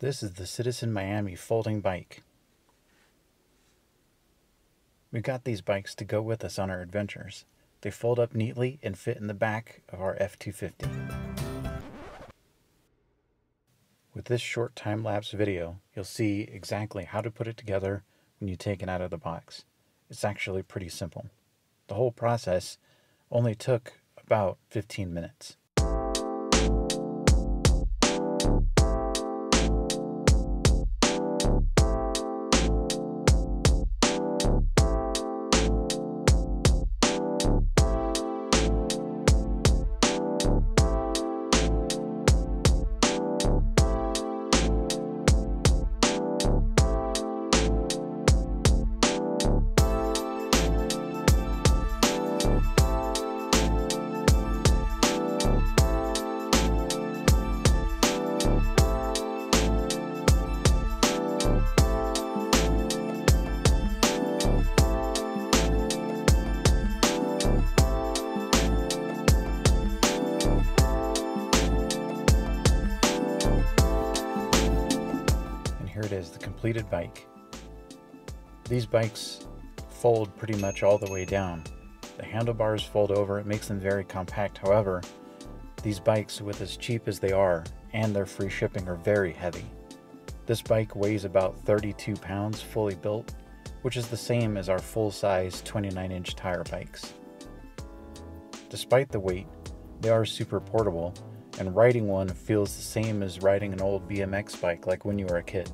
This is the Citizen Miami folding bike. We got these bikes to go with us on our adventures. They fold up neatly and fit in the back of our F-250. With this short time-lapse video, you'll see exactly how to put it together when you take it out of the box. It's actually pretty simple. The whole process only took about 15 minutes. Here it is, the completed bike. These bikes fold pretty much all the way down. The handlebars fold over, it makes them very compact. However, these bikes, with as cheap as they are and their free shipping, are very heavy. This bike weighs about 32 pounds fully built, which is the same as our full-size 29-inch tire bikes. Despite the weight, they are super portable, and riding one feels the same as riding an old BMX bike like when you were a kid.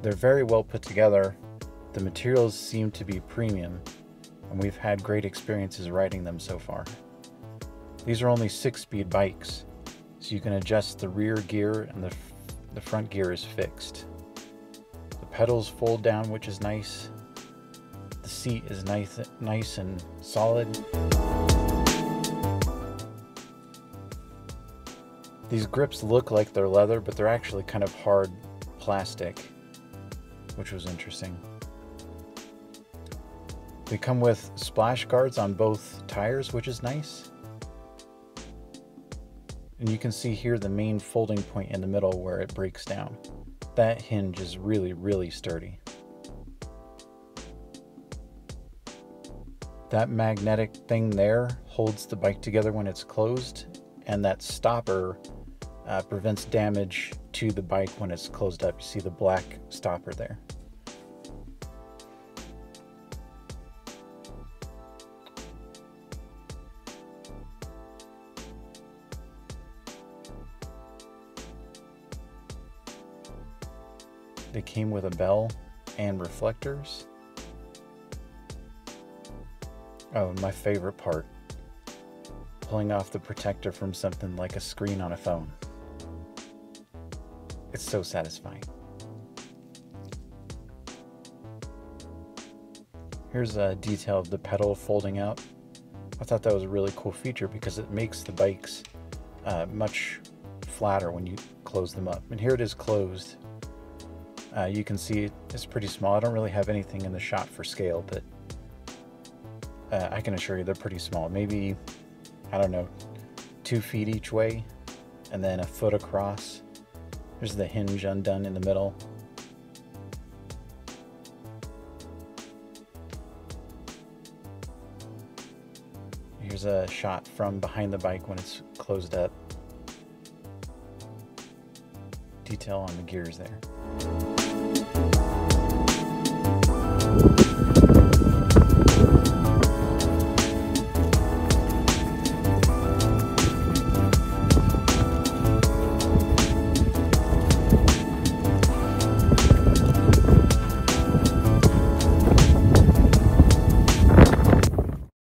They're very well put together, the materials seem to be premium, and we've had great experiences riding them so far. These are only 6-speed bikes, so you can adjust the rear gear and the front gear is fixed. The pedals fold down, which is nice. The seat is nice and solid. These grips look like they're leather, but they're actually kind of hard plastic, which was interesting. They come with splash guards on both tires, which is nice. And you can see here the main folding point in the middle where it breaks down. That hinge is really, really sturdy. That magnetic thing there holds the bike together when it's closed, and that stopper prevents damage to the bike when it's closed up. You see the black stopper there. They came with a bell and reflectors. Oh, and my favorite part, pulling off the protector from something like a screen on a phone. It's so satisfying. Here's a detail of the pedal folding out. I thought that was a really cool feature because it makes the bikes much flatter when you close them up. And here it is closed. You can see it's pretty small. I don't really have anything in the shot for scale, but I can assure you they're pretty small. Maybe, I don't know, 2 feet each way, and then a foot across. There's the hinge undone in the middle. Here's a shot from behind the bike when it's closed up. Detail on the gears there.